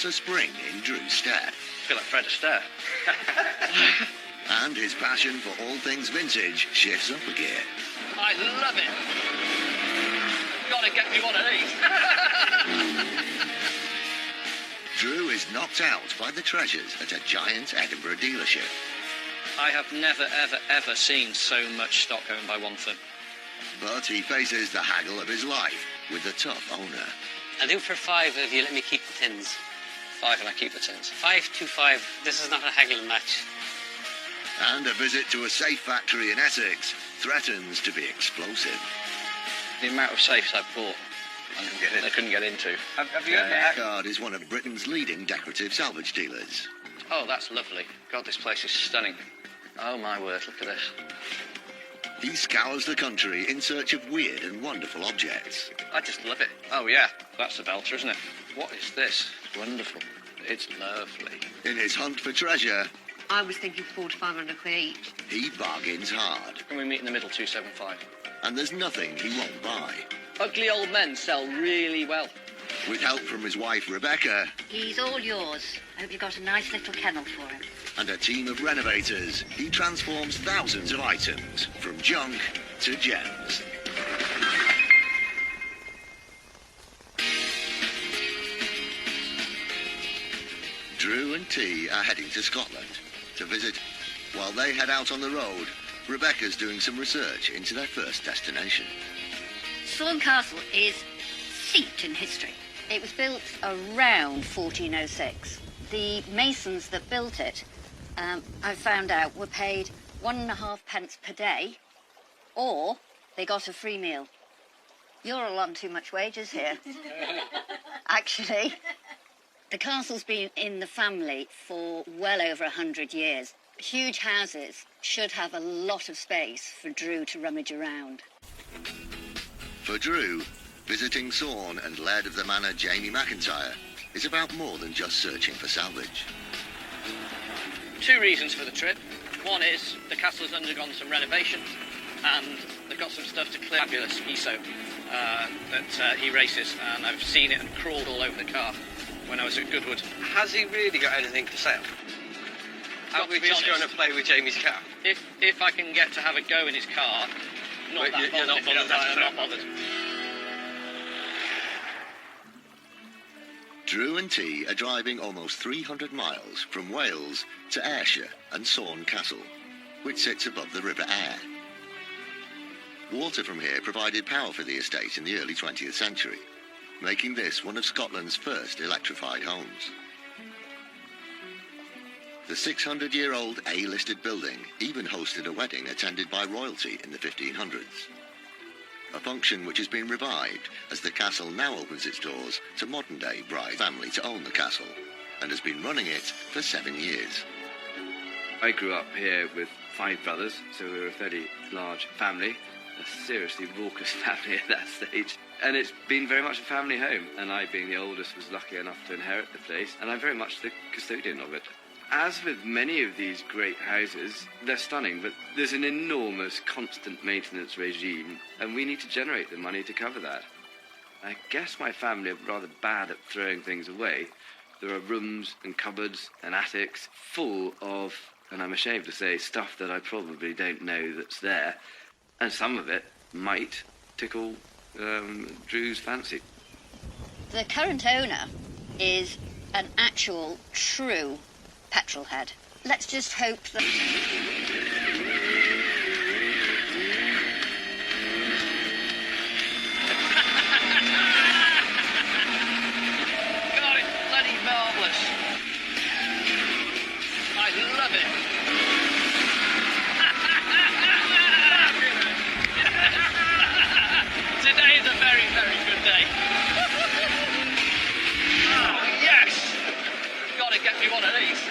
a spring in Drew's step. I feel like Fred Astaire. And his passion for all things vintage shifts up a gear. I love it. Gotta get me one of these. Drew is knocked out by the treasures at a giant Edinburgh dealership. I have never, ever, ever seen so much stock owned by one firm. But he faces the haggle of his life with the tough owner. I'll do it for 5 if you let me keep the tins. 5 and I keep the tins. 525. This is not a haggling match. And a visit to a safe factory in Essex threatens to be explosive. The amount of safes I've bought, I couldn't get into. Have you ever... Card is one of Britain's leading decorative salvage dealers. Oh, that's lovely. God, this place is stunning. Oh, my word, look at this. He scours the country in search of weird and wonderful objects. I just love it. Oh, yeah, that's the belter, isn't it? What is this? It's wonderful. It's lovely. In his hunt for treasure, I was thinking 400 to 500 quid each. he bargains hard. Can we meet in the middle, 275? And there's nothing he won't buy. Ugly old men sell really well. With help from his wife Rebecca He's all yours. Hope you've got a nice little kennel for him. and a team of renovators, he transforms thousands of items from junk to gems. Drew and T are heading to Scotland to visit. While they head out on the road, Rebecca's doing some research into their first destination. Thorn Castle is steeped in history. It was built around 1406. The masons that built it, I found out, were paid 1.5 pence per day, or they got a free meal. You're all on too much wages here. Actually, the castle's been in the family for well over 100 years. Huge houses should have a lot of space for Drew to rummage around. For Drew, visiting Thorn and Laird of the Manor Jamie McIntyre is about more than just searching for salvage. 2 reasons for the trip. One is the castle's undergone some renovations and they've got some stuff to clear. Fabulous ESO that he races, and I've seen it and crawled all over the car when I was at Goodwood. Has he really got anything for sale? Are we just going to play with Jamie's car? If I can get to have a go in his car, You're not bothered, I'm not bothered. Drew and T are driving almost 300 miles from Wales to Ayrshire and Thorn Castle, which sits above the River Aire. Water from here provided power for the estate in the early 20th century, making this one of Scotland's first electrified homes. The 600-year-old A-listed building even hosted a wedding attended by royalty in the 1500s. A function which has been revived as the castle now opens its doors to modern-day bride family to own the castle, and has been running it for 7 years. I grew up here with 5 brothers, so we were a fairly large family, a seriously raucous family at that stage. And it's been very much a family home, and I, being the oldest, was lucky enough to inherit the place, and I'm very much the custodian of it. As with many of these great houses, they're stunning, but there's an enormous constant maintenance regime, and we need to generate the money to cover that. I guess my family are rather bad at throwing things away. There are rooms and cupboards and attics full of, and I'm ashamed to say, stuff that I probably don't know that's there, and some of it might tickle Drew's fancy. The current owner is an actual, true petrol head. Let's just hope that... God, it's bloody marvellous. I love it. Today is a very, very good day. Oh, yes! Gotta get me one of these.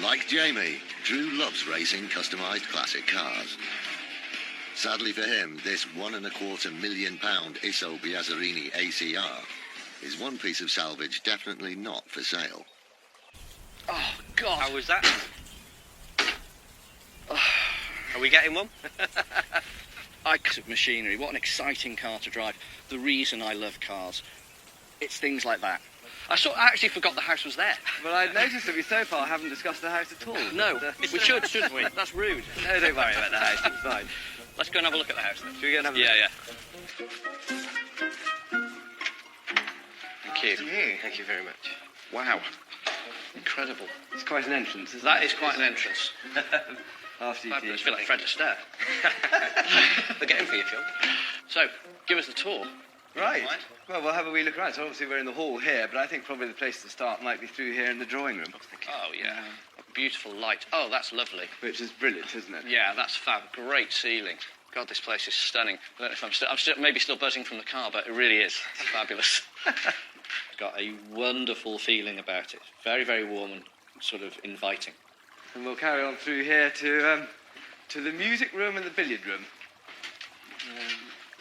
Like Jamie, Drew loves racing customised classic cars. Sadly for him, this £1.25 million Iso Biazzarini ACR is one piece of salvage definitely not for sale. Oh, God. How was that? Are we getting one? Of machinery. What an exciting car to drive. The reason I love cars. It's things like that. I actually forgot the house was there. Well, I noticed that we so far haven't discussed the house at all. No, but, we should, shouldn't we? That's rude. No, don't worry about the house. It's fine. Let's go and have a look at the house then. Should we go and have a look? Yeah. Thank you. Thank you very much. Wow. Incredible. It's quite an entrance, isn't That it? is quite an entrance. After you Fabulous. I feel like Fred Astaire. They're getting for you, Phil. So, give us the tour. Right. Right. Well, we'll have a wee look around. So obviously we're in the hall here, but I think probably the place to start might be through here in the drawing room. Oh, yeah. A beautiful light. Oh, that's lovely. Which is brilliant, isn't it? Yeah, that's fab. Great ceiling. God, this place is stunning. I don't know if I'm still maybe still buzzing from the car, but it really is. It's fabulous. It's got a wonderful feeling about it. Very, very warm and sort of inviting. And we'll carry on through here to the music room and the billiard room.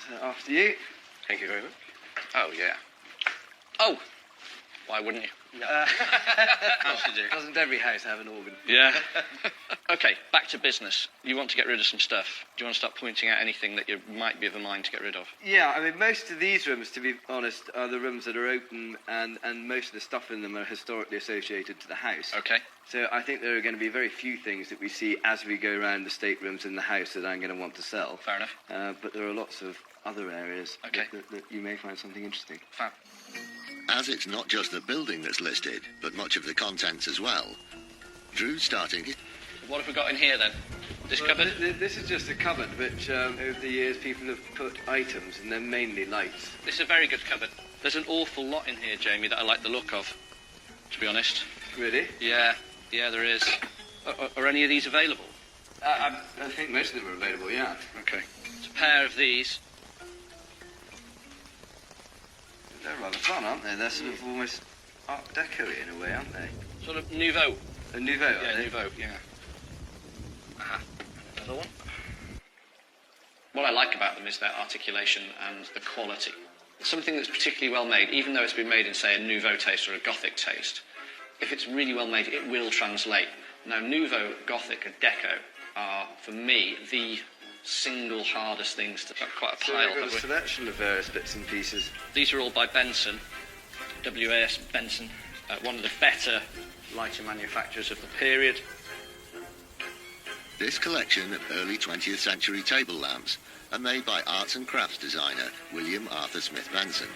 So after you. Thank you very much. Oh, yeah. Oh! Why wouldn't you? Of course you do. Doesn't every house have an organ? Yeah. Okay, back to business. You want to get rid of some stuff. Do you want to start pointing out anything that you might be of a mind to get rid of? Yeah, I mean, most of these rooms, to be honest, are the rooms that are open, and most of the stuff in them are historically associated to the house. Okay. So I think there are going to be very few things that we see as we go around the staterooms in the house that I'm going to want to sell. Fair enough. But there are lots of other areas Okay. that you may find something interesting. Fab. As it's not just the building that's listed, but much of the contents as well, Drew's starting his... What have we got in here then? This cupboard? This is just a cupboard which, over the years, people have put items, and they're mainly lights. This is a very good cupboard. There's an awful lot in here, Jamie, that I like the look of, to be honest. Really? Yeah, there is. Are any of these available? I think most of them are available, yeah. Okay. It's a pair of these. They're rather fun, aren't they? They're sort of almost Art Deco in a way, aren't they? Sort of nouveau. A nouveau, Yeah, are they? nouveau, yeah. Another one. What I like about them is their articulation and the quality. Something that's particularly well made, even though it's been made in, say, a nouveau taste or a Gothic taste, if it's really well made, it will translate. Now, nouveau, Gothic and Deco are, for me, the single hardest things to... Quite a So pile. we've got a selection of various bits and pieces. These are all by Benson, WAS Benson, one of the better lighter manufacturers of the period. This collection of early 20th century table lamps are made by arts and crafts designer William Arthur Smith Benson.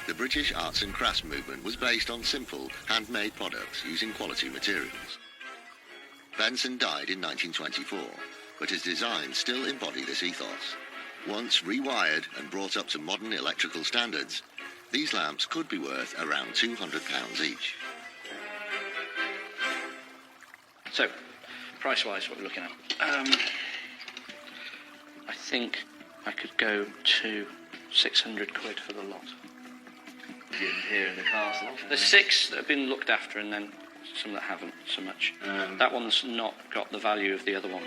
The British arts and crafts movement was based on simple, handmade products using quality materials. Benson died in 1924, but his designs still embody this ethos. Once rewired and brought up to modern electrical standards, these lamps could be worth around £200 each. So, price-wise, what we're looking at? I think I could go to 600 quid for the lot. Here in the castle. There's 6 that have been looked after and then some that haven't so much. That one's not got the value of the other ones.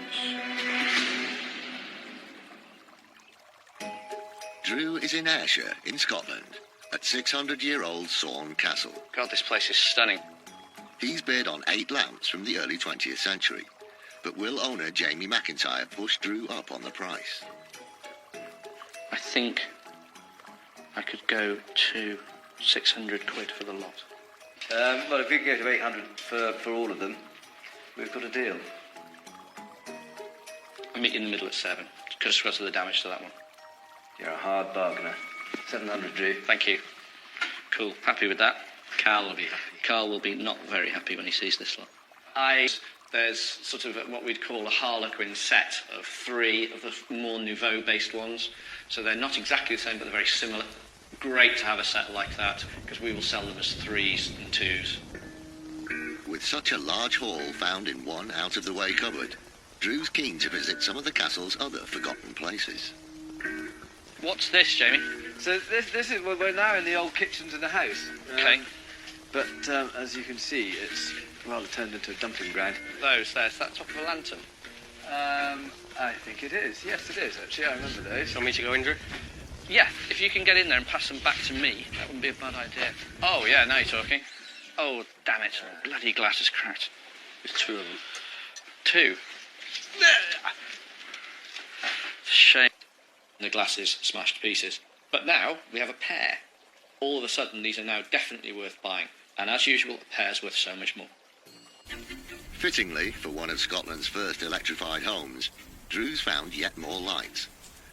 Drew is in Ayrshire, in Scotland, at 600-year-old Sawn Castle. God, this place is stunning. He's bid on 8 lamps from the early 20th century, but will owner Jamie McIntyre push Drew up on the price? I think I could go to 600 quid for the lot. Well, if we can go to 800 for all of them, we've got a deal. I'll meet you in the middle at 7, just because of the damage to that one. You're a hard bargainer. 700, Drew. Thank you. Cool. Happy with that. Carl will be happy. Carl will be not very happy when he sees this lot. There's sort of what we'd call a Harlequin set of 3 of the more nouveau-based ones. So they're not exactly the same, but they're very similar. Great to have a set like that, because we will sell them as 3s and 2s. With such a large haul found in one out-of-the-way cupboard, Drew's keen to visit some of the castle's other forgotten places. What's this, Jamie? So this is, we're now in the old kitchens of the house. Okay. But as you can see, it's rather turned into a dumping ground. Is that top of a lantern? I think it is. Yes, it is, actually. I remember those. Want me to go in, Drew? Yeah, if you can get in there and pass them back to me, that wouldn't be a bad idea. Oh, yeah, now you're talking. Oh, damn it. Bloody glass is cracked. There's 2 of them. 2? Shame. The glass is smashed to pieces. But now we have a pair. all of a sudden these are now definitely worth buying. And as usual, a pair's worth so much more. Fittingly, for one of Scotland's first electrified homes, Drew's found yet more lights.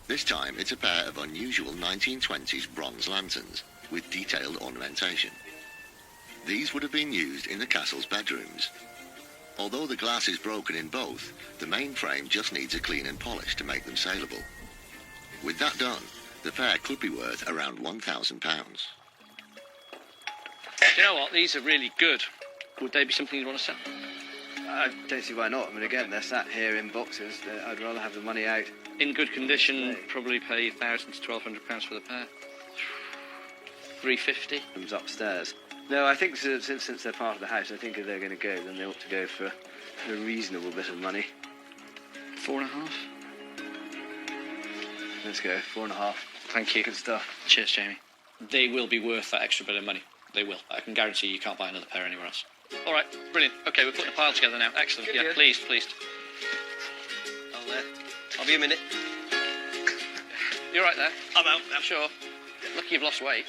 This time it's a pair of unusual 1920s bronze lanterns with detailed ornamentation. These would have been used in the castle's bedrooms. Although the glass is broken in both, the main frame just needs a clean and polish to make them saleable. With that done, the pair could be worth around £1,000. Do you know what? These are really good. Would they be something you'd want to sell? I don't see why not. I mean, again, they're sat here in boxes. I'd rather have the money out. In good condition, probably pay £1,000 to £1,200 for the pair. £350. Comes upstairs. No, I think since they're part of the house, I think if they're going to go, then they ought to go for a reasonable bit of money. 4.5. Let's go, 4.5. Thank you. Good stuff. Cheers, Jamie. They will be worth that extra bit of money. They will. I can guarantee you can't buy another pair anywhere else. All right, brilliant. Okay, we're putting a pile together now. Excellent. Good. Please. I'll be a minute. You're right there. I'm out. I'm sure. Lucky you've lost weight.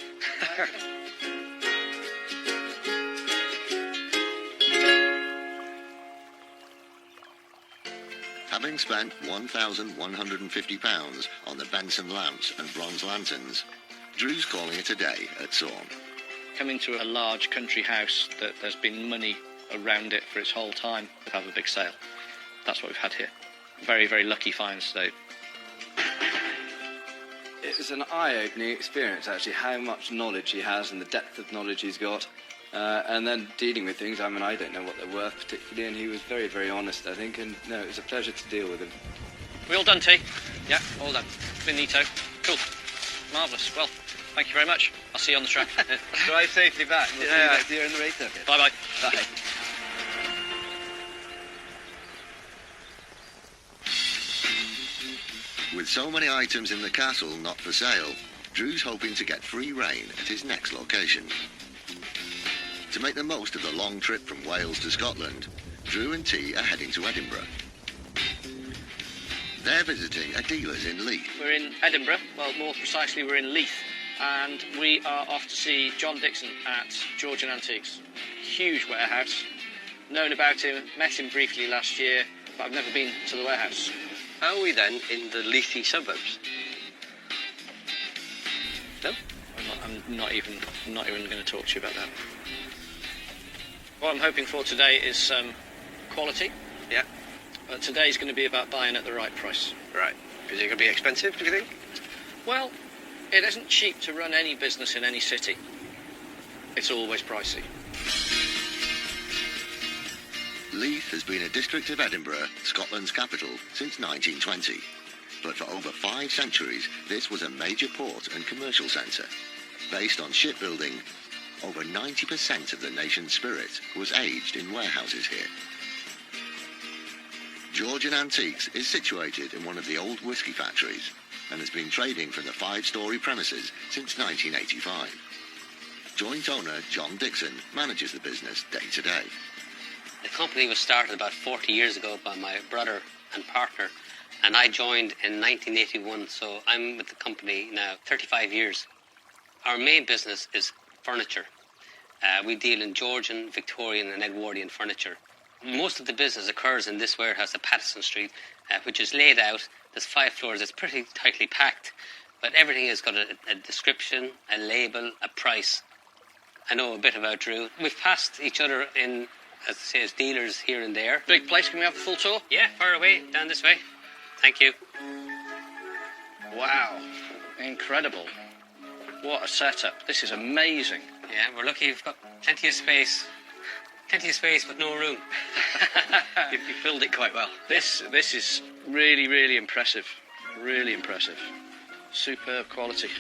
Having spent £1,150 on the Benson lamps and bronze lanterns, Drew's calling it a day at Sawn. Come into a large country house that there's been money around it for its whole time to have a big sale. That's what we've had here. Very, very lucky finds today. It was an eye-opening experience, actually, how much knowledge he has and the depth of knowledge he's got. And then dealing with things, I mean, I don't know what they're worth particularly, and he was very, very honest, I think, and no, it was a pleasure to deal with him. We all done, T? Yeah, all done. Finito. Cool. Marvellous. Well, thank you very much. I'll see you on the track. Drive safely back. We'll see you next year in the race circuit. Bye-bye. Bye. With so many items in the castle not for sale, Drew's hoping to get free rein at his next location. To make the most of the long trip from Wales to Scotland, Drew and T are heading to Edinburgh. They're visiting a dealer's in Leith. We're in Edinburgh. Well, more precisely, we're in Leith. And we are off to see John Dixon at Georgian Antiques. Huge warehouse. Known about him, met him briefly last year, but I've never been to the warehouse. Are we then in the Leithy suburbs? No? I'm not even going to talk to you about that. What I'm hoping for today is some quality. Yeah. But today's going to be about buying at the right price. Right. Is it going to be expensive, do you think? Well, it isn't cheap to run any business in any city. It's always pricey. Leith has been a district of Edinburgh, Scotland's capital, since 1920. But for over 5 centuries, this was a major port and commercial centre. Based on shipbuilding, over 90% of the nation's spirit was aged in warehouses here. Georgian Antiques is situated in one of the old whisky factories and has been trading from the 5-storey premises since 1985. Joint owner John Dixon manages the business day to day. The company was started about 40 years ago by my brother and partner, and I joined in 1981, so I'm with the company now 35 years. Our main business is furniture. We deal in Georgian, Victorian and Edwardian furniture. Most of the business occurs in this warehouse at Pattison Street, which is laid out. There's 5 floors. It's pretty tightly packed, but everything has got a description, a label, a price. I know a bit about Drew. We've passed each other in, as I say, as dealers here and there. Big place. Can we have the full tour? Yeah, far away, down this way. Thank you. Wow. Incredible. What a setup. This is amazing. Yeah, we're lucky we've got plenty of space. Plenty of space, but no room. You filled it quite well. This is really, really impressive. Really impressive. Superb quality.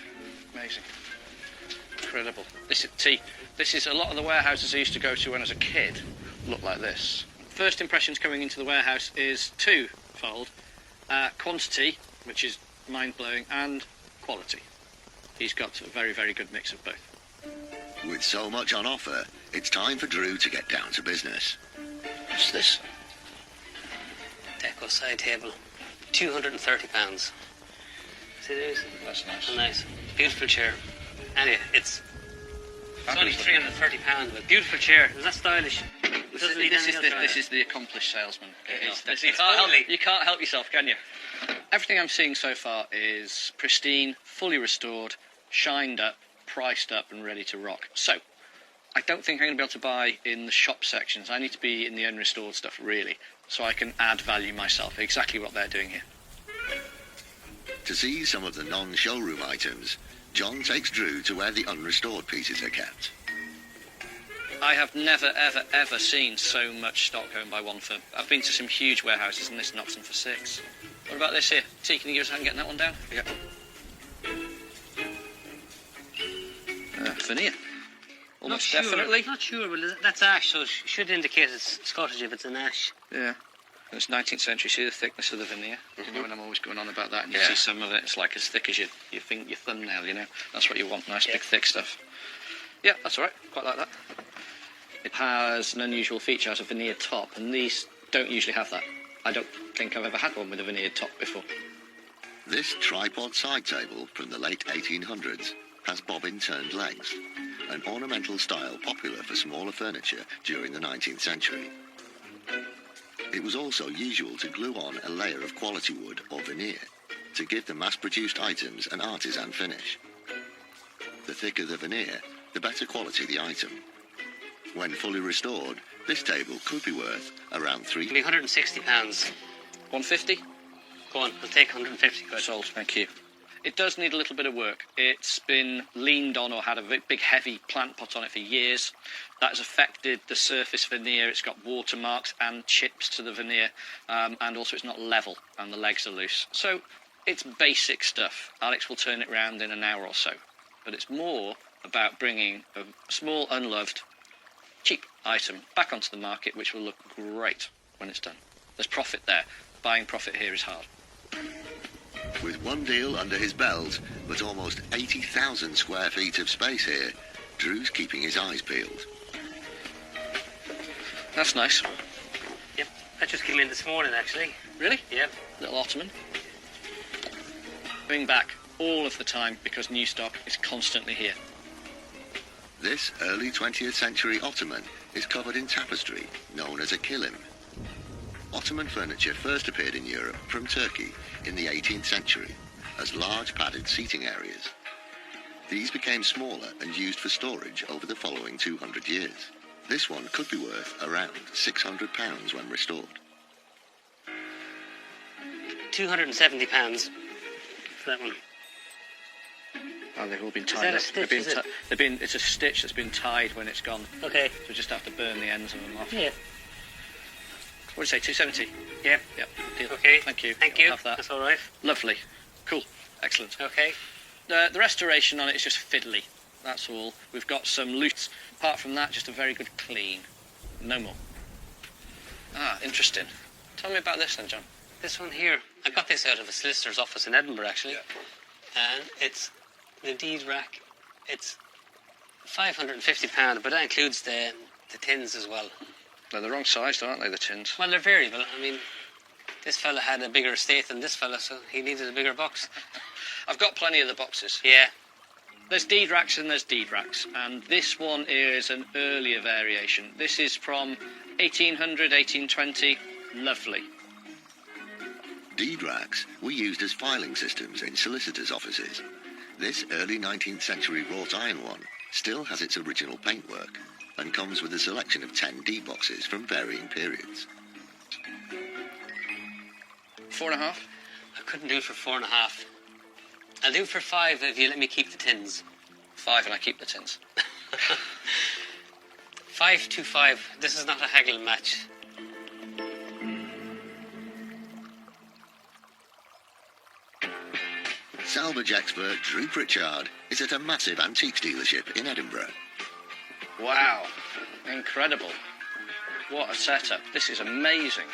Amazing. Incredible. This is a lot of the warehouses I used to go to when I was a kid look like this. First impressions coming into the warehouse is twofold. Quantity, which is mind-blowing, and quality. He's got a very, very good mix of both. With so much on offer, it's time for Drew to get down to business. What's this? Deco side table, £230. See, there's That's nice. a nice, beautiful chair. Anyway, it's It's only £330, but beautiful chair. Is that stylish? This is the accomplished salesman. Totally. You can't help yourself, can you? Everything I'm seeing so far is pristine, fully restored, shined up, priced up, and ready to rock. So, I don't think I'm going to be able to buy in the shop sections. I need to be in the unrestored stuff, really, so I can add value myself. Exactly what they're doing here. To see some of the non-showroom items, John takes Drew to where the unrestored pieces are kept. I have never, ever, ever seen so much stock owned by one firm. I've been to some huge warehouses, and this knocks them for 6. What about this here? T, can you give us a hand getting that one down? Yeah. Veneer. Almost Not definitely. Not sure, but that's ash, so it should indicate it's Scottish if it's an ash. Yeah. It's 19th century. See the thickness of the veneer? You know, when I'm always going on about that, and you Yeah. see some of it, it's like as thick as your thumbnail, you know? That's what you want, nice, big, thick stuff. Yeah, that's all right. Quite like that. It has an unusual feature, it has a veneered top, and these don't usually have that. I don't think I've ever had one with a veneered top before. This tripod side table from the late 1800s has bobbin-turned legs, an ornamental style popular for smaller furniture during the 19th century. It was also usual to glue on a layer of quality wood or veneer to give the mass-produced items an artisan finish. The thicker the veneer, the better quality the item. When fully restored, this table could be worth around It'll be £160. 150? Go on, I'll take 150 quid. Sold, thank you. It does need a little bit of work. It's been leaned on or had a big heavy plant pot on it for years. That has affected the surface veneer. It's got watermarks and chips to the veneer, and also it's not level and the legs are loose. So it's basic stuff. Alex will turn it round in an hour or so. But it's more about bringing a small, unloved, cheap item back onto the market, which will look great when it's done. There's profit there. Buying profit here is hard. With one deal under his belt, but almost 80,000 square feet of space here, Drew's keeping his eyes peeled. That's nice. Yep, that just came in this morning, actually. Really? Yep. Little ottoman. Bring back all of the time because new stock is constantly here. This early 20th century ottoman is covered in tapestry, known as a kilim. Ottoman furniture first appeared in Europe from Turkey in the 18th century as large padded seating areas. These became smaller and used for storage over the following 200 years. This one could be worth around £600 when restored. £270 for that one. Oh, they've all been Is tied that a up. stitch, They've is it? it's a stitch that's been tied when it's gone. Okay. So we just have to burn the ends of them off. Yeah. What do you say, 270? Yep. Yep, deal. Okay. Thank you. Thank I'll you. have that. That's all right. Lovely. Cool. Excellent. Okay. The restoration on it is just fiddly. That's all. We've got some loose. Apart from that, just a very good clean. No more. Ah, interesting. Tell me about this then, John. This one here, I got this out of a solicitor's office in Edinburgh, actually. And it's the deed rack. It's £550, but that includes the tins as well. They're the wrong size, aren't they, the tins? Well, they're variable. I mean, this fella had a bigger estate than this fella, so he needed a bigger box. I've got plenty of the boxes. Yeah. There's deed racks and there's deed racks, and this one is an earlier variation. This is from 1800, 1820. Lovely. Deed racks were used as filing systems in solicitors' offices. This early 19th century wrought iron one still has its original paintwork and comes with a selection of 10 deed boxes from varying periods. 4.5? I couldn't do it for 4.5. I'll do it for 5 if you let me keep the tins. 5 and I keep the tins. 525. This is not a haggle match. Salvage expert Drew Pritchard is at a massive antiques dealership in Edinburgh. Wow. Incredible. What a setup. This is amazing.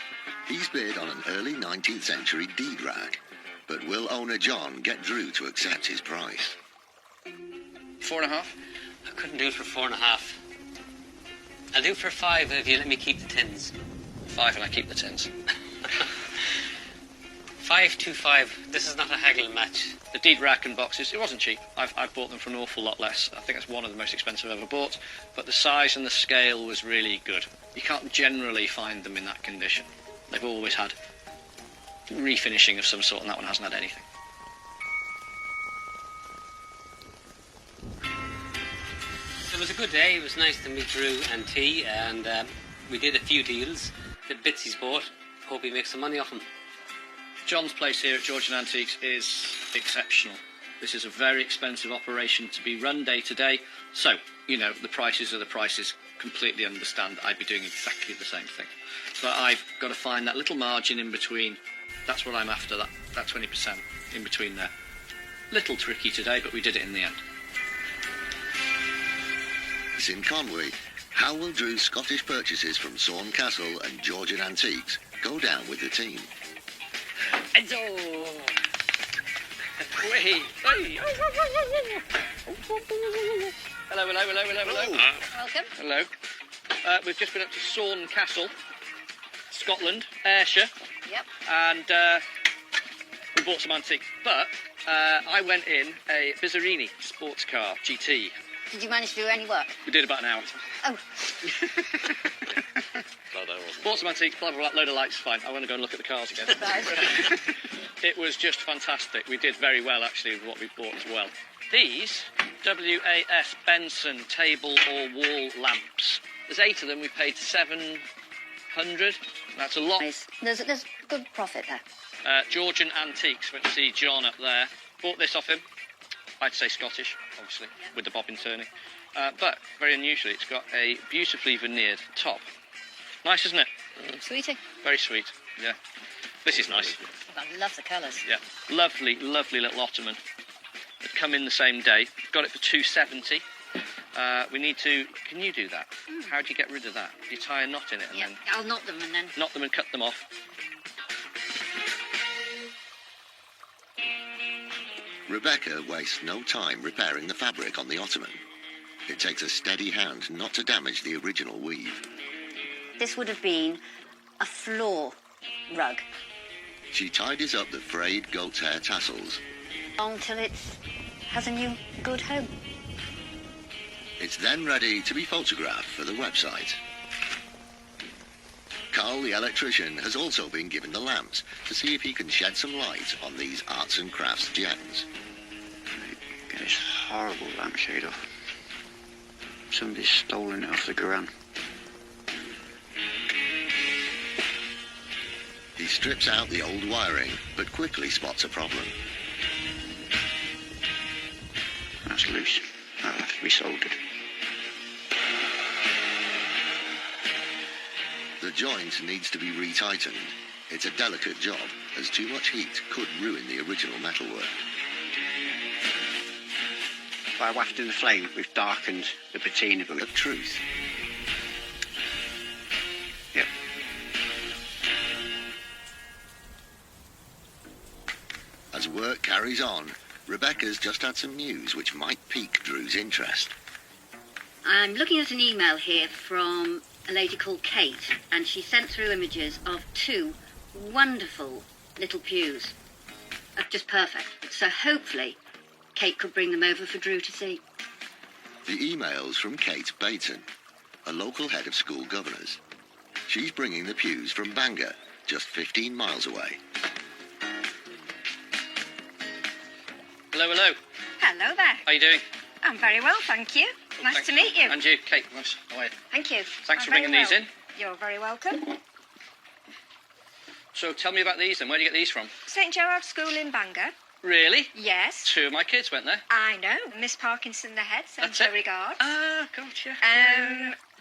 He's bid on an early 19th century deed rack, but will owner John get Drew to accept his price? 4.5? I couldn't do it for 4.5. I'll do it for 5 if you let me keep the tins. 5 and I keep the tins. 525. This is not a haggle match. The deed rack and boxes, it wasn't cheap. I've bought them for an awful lot less. I think it's one of the most expensive I've ever bought. But the size and the scale was really good. You can't generally find them in that condition. They've always had refinishing of some sort, and that one hasn't had anything. It was a good day. It was nice to meet Drew and T, and we did a few deals. The bits he's bought. Hope he makes some money off them. John's place here at Georgian Antiques is exceptional. This is a very expensive operation to be run day to day. So, you know, the prices are the prices. Completely understand that I'd be doing exactly the same thing. But I've got to find that little margin in between. That's what I'm after, that 20% in between there. Little tricky today, but we did it in the end. It's in Conwy. How will Drew's Scottish purchases from Sawn Castle and Georgian Antiques go down with the team? Enzo! Hey! Hello. Welcome. Hello. We've just been up to Sawn Castle, Scotland, Ayrshire. Yep. And we bought some antiques. But I went in a Bizzarini sports car, GT. Did you manage to do any work? We did about an hour. Oh. Bought some antiques, blah, blah, blah, load of lights, fine. I want to go and look at the cars again. It was just fantastic. We did very well, actually, with what we bought as well. These WAS Benson table or wall lamps. There's 8 of them. We paid 700. That's a lot. Nice. There's good profit there. Georgian Antiques. Went to see John up there. Bought this off him. I'd say Scottish, obviously, with the bobbin turning. But very unusually, it's got a beautifully veneered top. Nice, isn't it? Sweetie. Very sweet, yeah. This is nice. I love the colours. Yeah, lovely little ottoman. It come in the same day. Got it for $270. We need to... Can you do that? How do you get rid of that? You tie a knot in it and Yeah, then... I'll knot them and then... Knot them and cut them off. Rebecca wastes no time repairing the fabric on the ottoman. It takes a steady hand not to damage the original weave. This would have been a floor rug. She tidies up the frayed goat's hair tassels. Until it has a new good home. It's then ready to be photographed for the website. Carl, the electrician, has also been given the lamps to see if he can shed some light on these arts and crafts gems. Get this horrible lampshade off. Somebody's stolen it off the Quran. He strips out the old wiring, but quickly spots a problem. That's loose. That'll have to be soldered. The joint needs to be retightened. It's a delicate job, as too much heat could ruin the original metalwork. By wafting the flame, we've darkened the patina. The truth. Yep. As work carries on, Rebecca's just had some news which might pique Drew's interest. I'm looking at an email here from a lady called Kate, and she sent through images of 2 wonderful little pews. Just perfect. So hopefully Kate could bring them over for Drew to see. The email's from Kate Baton, a local head of school governors. She's bringing the pews from Bangor, just 15 miles away. Hello. Hello there. How you doing? I'm very well, thank you. Nice Thanks. to meet you. And you, Kate. Nice. How are you? Thank you. Thanks I'm for bringing very these well. in. You're very welcome. So tell me about these then. Where do you get these from? St Gerard's School in Bangor. Really? Yes. 2 of my kids went there. I know. Miss Parkinson the head sends That's her it. regards. Ah, gotcha.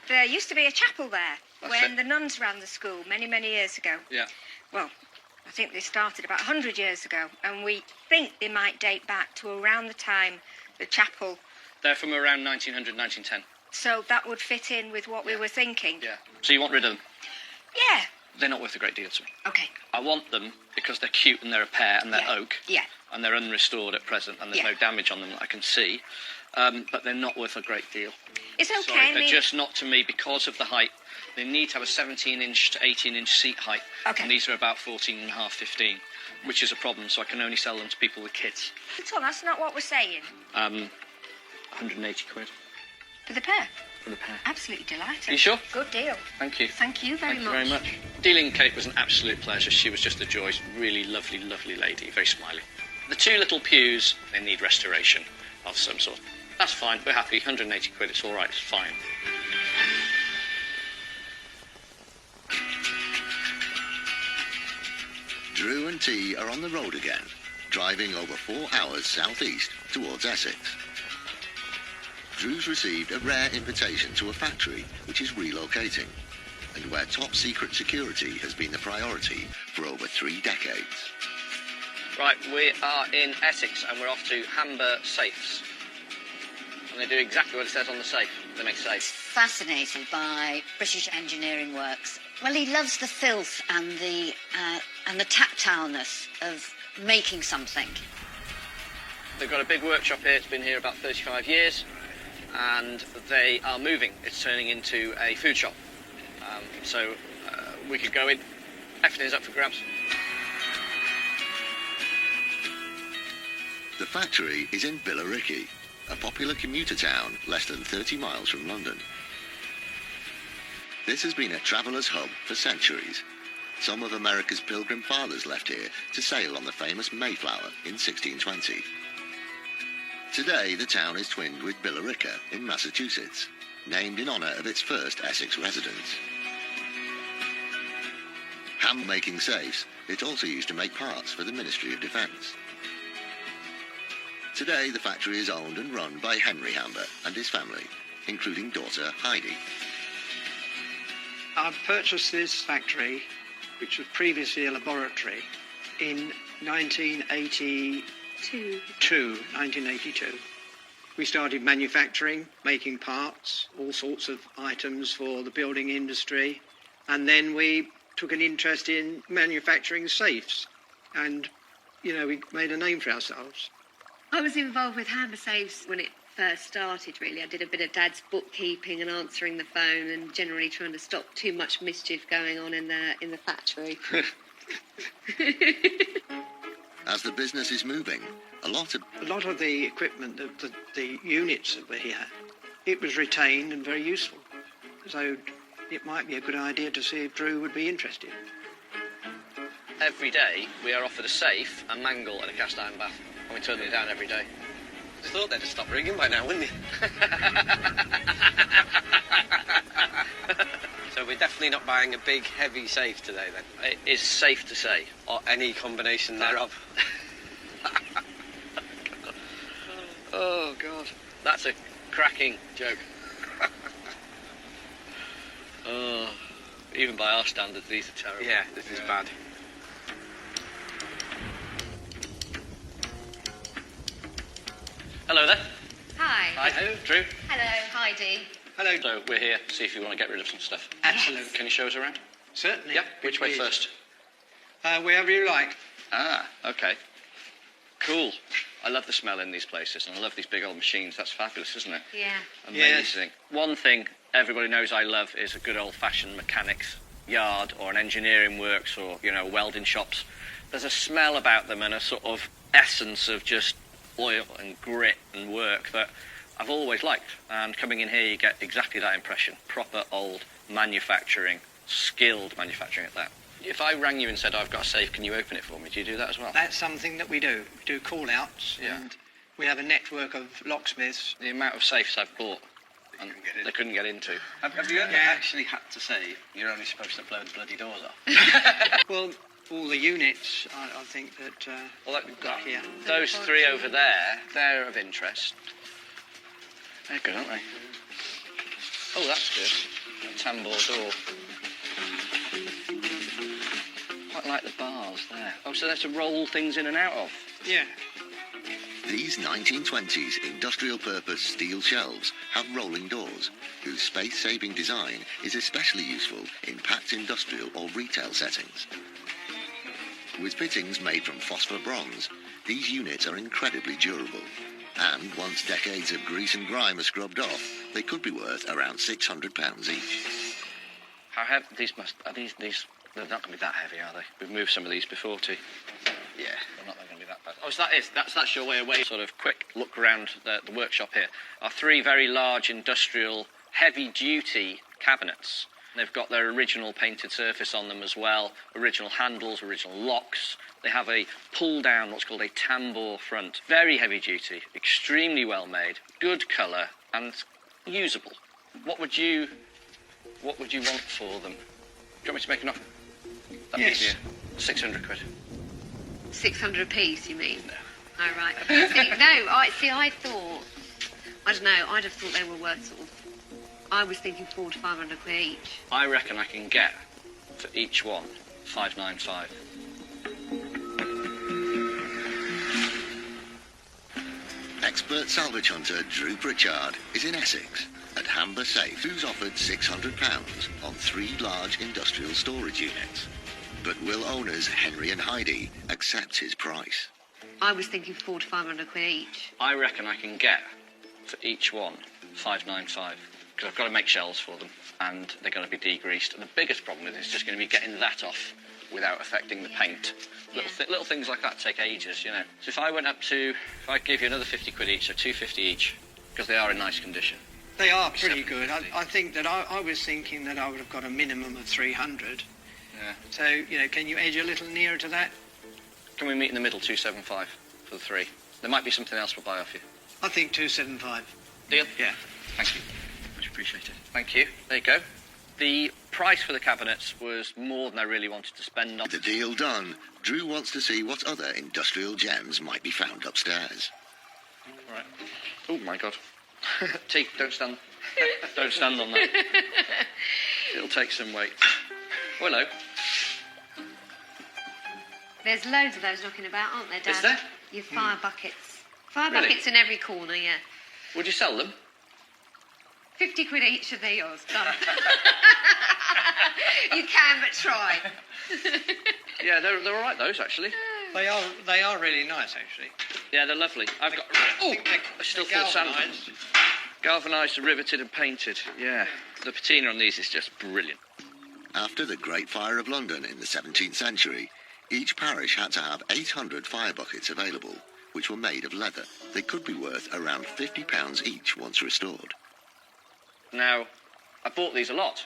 There used to be a chapel there That's when it. the nuns ran the school many, many years ago. Yeah. Well, I think they started about 100 years ago, and we think they might date back to around the time the chapel. They're from around 1900, 1910. So that would fit in with what we were thinking. Yeah. So you want rid of them? Yeah. They're not worth a great deal to me. Okay. I want them because they're cute and they're a pair and they're Yeah. oak. Yeah. And they're unrestored at present and there's Yeah. no damage on them that I can see. But they're not worth a great deal. It's okay. Sorry, I they're mean, just not to me because of the height. They need to have a 17-inch to 18-inch seat height. Okay. And these are about 14 and a half, 15. which is a problem, so I can only sell them to people with kids. Tom, that's not what we're saying. 180 quid For the pair. for the pair. Absolutely delighted. You sure? Good deal. Thank you. Thank you very Thank much. you very much. Dealing with Kate was an absolute pleasure. She was just a joy. Really lovely, lovely lady. Very smiley. The two little pews, they need restoration of some sort. That's fine. We're happy. 180 quid. It's all right. It's fine. Drew and T are on the road again, driving over 4 hours southeast towards Essex. Drew's received a rare invitation to a factory which is relocating, and where top-secret security has been the priority for over 3 decades. Right, we are in Essex and we're off to Hamber Safes. And they do exactly what it says on the safe. They make safes. Fascinated by British engineering works. Well, he loves the filth and the tactileness of making something. They've got a big workshop here. It's been here about 35 years. And they are moving. It's turning into a food shop. So we could go in. Everything's up for grabs. The factory is in Billericay, a popular commuter town less than 30 miles from London. This has been a traveller's hub for centuries. Some of America's Pilgrim Fathers left here to sail on the famous Mayflower in 1620. Today, the town is twinned with Billerica in Massachusetts, named in honour of its first Essex residents. Hand-making safes, it's also used to make parts for the Ministry of Defence. Today, the factory is owned and run by Henry Hamber and his family, including daughter Heidi. I purchased this factory, which was previously a laboratory, in 1982. We started manufacturing, making parts, all sorts of items for the building industry, and then we took an interest in manufacturing safes, and, we made a name for ourselves. I was involved with Hammer Safes when it first started, really. I did a bit of Dad's bookkeeping and answering the phone and generally trying to stop too much mischief going on in the factory. As the business is moving, a lot of the equipment, the units that were here, it was retained and very useful. So it might be a good idea to see if Drew would be interested. Every day, we are offered a safe, a mangle and a cast iron bath. And we turn them down every day. I thought they'd have stopped ringing by now, wouldn't you? So we're definitely not buying a big, heavy safe today, then? It is safe to say. Or any combination thereof. Oh, God. That's a cracking joke. Oh, even by our standards, these are terrible. Yeah, this is bad. Hello there. Hi. Hi, Drew. Hello, Heidi. Hello. So we're here to see if you want to get rid of some stuff. Absolutely. Can you show us around? Certainly. Yep. Which way first? Wherever you like. Ah, okay. Cool. I love the smell in these places, and I love these big old machines. That's fabulous, isn't it? Yeah. Amazing. Yes. One thing everybody knows I love is a good old-fashioned mechanics yard or an engineering works or, welding shops. There's a smell about them and a sort of essence of just oil and grit and work that I've always liked. And coming in here, you get exactly that impression. Proper old manufacturing, skilled manufacturing at that. If I rang you and said, I've got a safe, can you open it for me? Do you do that as well? That's something that we do. We do call-outs, and we have a network of locksmiths. The amount of safes I've bought, and they couldn't get into. Have you ever actually had to say you're only supposed to blow the bloody doors off? Well, all the units, I think that we've got here. Those three over there, they're of interest. They're good, aren't they? Oh, that's good. A tambour door. Quite like the bars there. Oh, so that's to roll things in and out of? Yeah. These 1920s industrial-purpose steel shelves have rolling doors, whose space-saving design is especially useful in packed industrial or retail settings. With fittings made from phosphor bronze, these units are incredibly durable. And once decades of grease and grime are scrubbed off, they could be worth around £600 each. How heavy? These they're not going to be that heavy, are they? We've moved some of these before, too. Yeah, they're not going to be that bad. Oh, so that's your way away. Sort of quick look around the workshop here. Are 3 very large industrial, heavy-duty cabinets. They've got their original painted surface on them as well, original handles, original locks. They have a pull-down, what's called a tambour front. Very heavy-duty, extremely well-made, good colour, and usable. What would you want for them? Do you want me to make an offer? That'd Yes. be you. 600 quid. 600 a piece, you mean? No. Oh, right. I thought, I don't know, I'd have thought they were worth sort of, I was thinking 400 to 500 quid each. I reckon I can get for each one 595. Expert salvage hunter Drew Pritchard is in Essex at Hamber Safe, who's offered £600 on 3 large industrial storage units. But will owners Henry and Heidi accept his price? I was thinking 400 to 500 quid each. I reckon I can get for each one 595 because I've got to make shelves for them and they're going to be degreased. And the biggest problem is just going to be getting that off without affecting the paint. Little things like that take ages, you know. So if I gave you another 50 quid each, so 250 each, because they are in nice condition. They are pretty good. I think that I was thinking that I would have got a minimum of 300. Yeah. So, you know, can you edge a little nearer to that? Can we meet in the middle, 275 for the 3? There might be something else we'll buy off you. I think 275. Deal? Yeah. Thank you. Much appreciated. Thank you. There you go. The price for the cabinets was more than I really wanted to spend on. The deal done, Drew wants to see what other industrial gems might be found upstairs. All right. Oh, my God. T, don't stand. Don't stand on that. It'll take some weight. Oh, hello. There's loads of those knocking about, aren't there, Dad? Is there? Your fire buckets. Fire Really? buckets in every corner, yeah. Would you sell them? 50 quid each, are they yours? Done. You can, but try. Yeah, they're all right, those, actually. They are really nice, actually. Yeah, they're lovely. I've got... Oh, I still thought sand. Galvanised, riveted and painted. Yeah. The patina on these is just brilliant. After the Great Fire of London in the 17th century, each parish had to have 800 fire buckets available, which were made of leather. They could be worth around £50 each once restored. Now, I bought these a lot.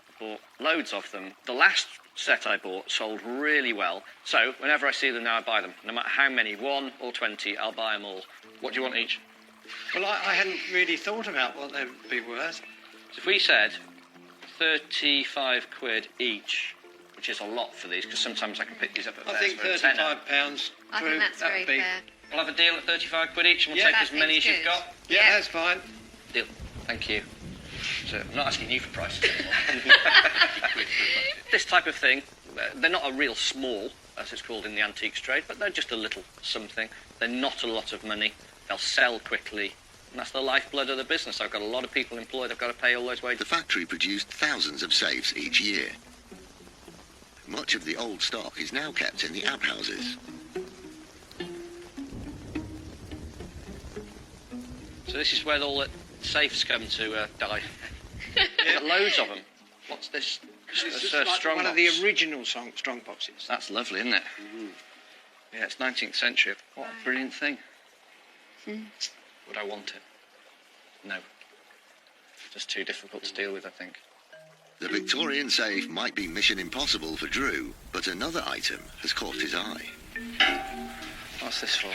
I bought loads of them. The last set I bought sold really well, so whenever I see them now, I buy them. No matter how many, 1 or 20, I'll buy them all. What do you want each? Well, I hadn't really thought about what they'd be worth. So if we said 35 quid each, which is a lot for these, because sometimes I can pick these up at I fairs think for a tenner. £35. I think that's that very would be... fair. We'll have a deal at 35 quid each, and we'll Yeah, take that as many as seems you've good. got. Yeah, that's fine. Deal. Thank you. So I'm not asking you for prices anymore. This type of thing, they're not a real small, as it's called in the antiques trade, but they're just a little something. They're not a lot of money. They'll sell quickly. And that's the lifeblood of the business. I've got a lot of people employed. I've got to pay all those wages. The factory produced thousands of safes each year. Much of the old stock is now kept in the outhouses. So this is where all the safes come to die. We've got loads of them. What's this? It's a like strong one box. of the original strong boxes. That's lovely, isn't it? Yeah, it's 19th century. What a brilliant thing. Would I want it? No. Just too difficult to deal with, I think. The Victorian safe might be mission impossible for Drew, but another item has caught his eye. What's this for?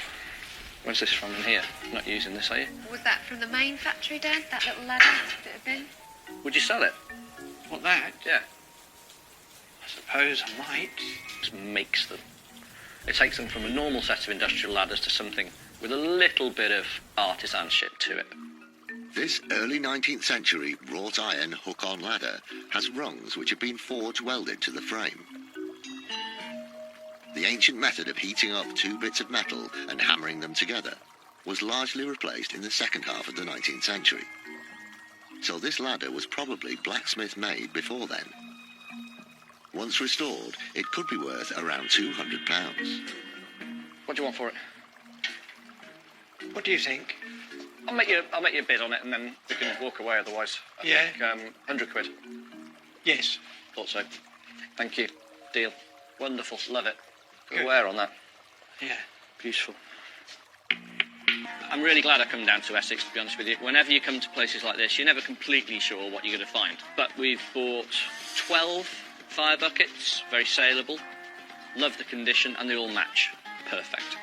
Where's this from in here? Not using this, are you? Was that from the main factory, Dad? That little ladder that had been? Would you sell it? What, that? Yeah. I suppose I might. Just makes them. It takes them from a normal set of industrial ladders to something with a little bit of artisanship to it. This early 19th century wrought iron hook-on ladder has rungs which have been forge welded to the frame. The ancient method of heating up 2 bits of metal and hammering them together was largely replaced in the second half of the 19th century. So this ladder was probably blacksmith-made before then. Once restored, it could be worth around £200. What do you want for it? What do you think? I'll make you a bid on it, and then we can walk away. Otherwise, I think 100 quid. Yes. Thought so. Thank you. Deal. Wonderful. Love it. Good Good. wear on that. Yeah, beautiful. I'm really glad I come down to Essex, to be honest with you. Whenever you come to places like this, you're never completely sure what you're going to find. But we've bought 12 fire buckets, very saleable. Love the condition, and they all match. Perfect.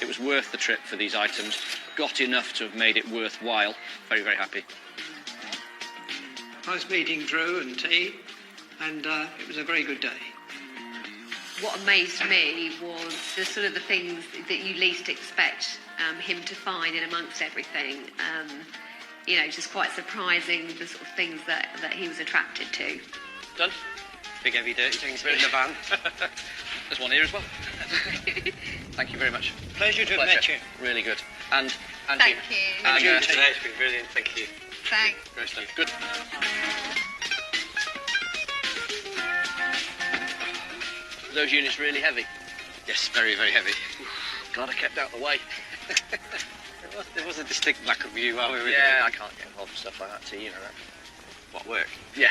It was worth the trip for these items. Got enough to have made it worthwhile. Very, very happy. Nice meeting Drew and T, and it was a very good day. What amazed me was the sort of the things that you least expect him to find in amongst everything. Just quite surprising, the sort of things that he was attracted to. Done? Big heavy dirty things in the van. There's one here as well. Thank you very much. Pleasure to have met you. Really good. And Thank you. you. And Today's been brilliant, thank you. Thanks. Great stuff. Good. Are those units really heavy? Yes, very, very heavy. Glad I kept out of the way. There was a distinct lack of view while we were doing Yeah, it. I can't get involved in stuff like that too, you know that. What, work? Yeah.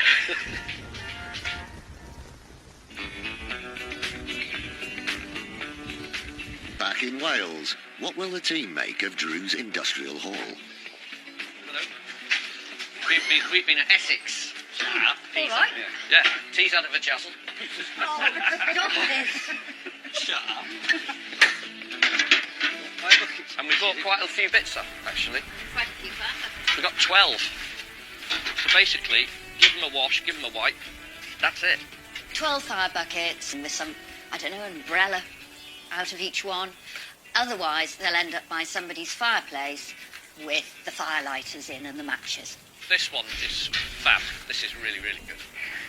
Back in Wales, what will the team make of Drew's Industrial Hall? Hello. We've been at Essex. All right. Yeah. Tea's out of a jazzle. Stop this. Shut up. And we bought quite a few bits up, actually. We got 12. So basically, give them a wash, give them a wipe. That's it. 12 fire buckets with some, an umbrella out of each one. Otherwise, they'll end up by somebody's fireplace with the firelighters in and the matches. This one is fab. This is really, really good.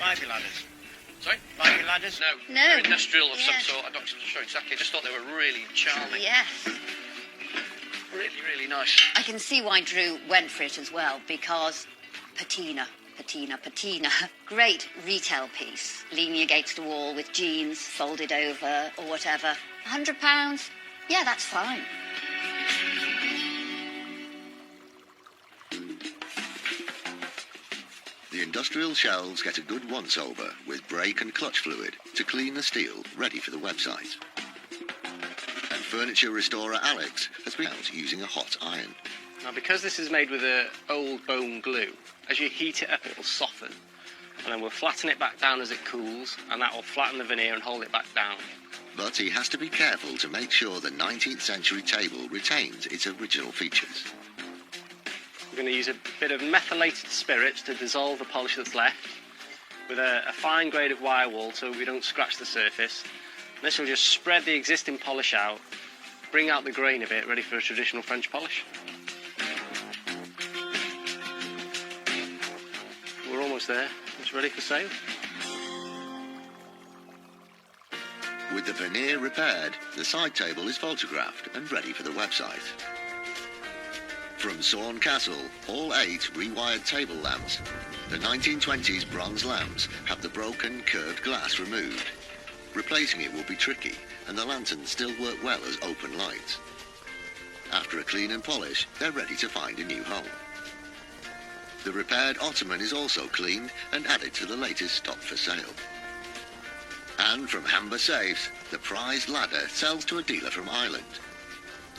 Ivy ladders. Sorry? Ivy ladders? No. No. They're industrial of Yes. some sort. I'm not sure exactly. I just thought they were really charming. Yes. Really, really nice. I can see why Drew went for it as well, because patina. Great retail piece, leaning against a wall with jeans folded over or whatever. £100? Yeah, that's fine. The industrial shelves get a good once-over with brake and clutch fluid to clean the steel ready for the website. And furniture restorer Alex has been out using a hot iron. Now, because this is made with an old bone glue, as you heat it up, it will soften. And then we'll flatten it back down as it cools, and that will flatten the veneer and hold it back down. But he has to be careful to make sure the 19th century table retains its original features. We're going to use a bit of methylated spirits to dissolve the polish that's left, with a fine grade of wirewall so we don't scratch the surface. And this will just spread the existing polish out, bring out the grain of it, ready for a traditional French polish. We're almost there. It's ready for sale. With the veneer repaired, the side table is photographed and ready for the website. From Sawn Castle, all 8 rewired table lamps. The 1920s bronze lamps have the broken, curved glass removed. Replacing it will be tricky, and the lanterns still work well as open lights. After a clean and polish, they're ready to find a new home. The repaired ottoman is also cleaned and added to the latest stock for sale. And from Hamber Safes, the prized ladder sells to a dealer from Ireland.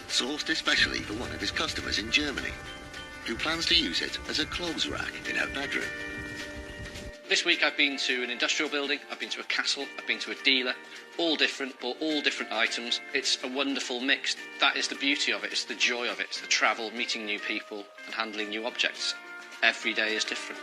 Sourced especially for one of his customers in Germany, who plans to use it as a clothes rack in her bedroom. This week I've been to an industrial building, I've been to a castle, I've been to a dealer, all different, bought all different items. It's a wonderful mix. That is the beauty of it, it's the joy of it, it's the travel, meeting new people and handling new objects. Every day is different.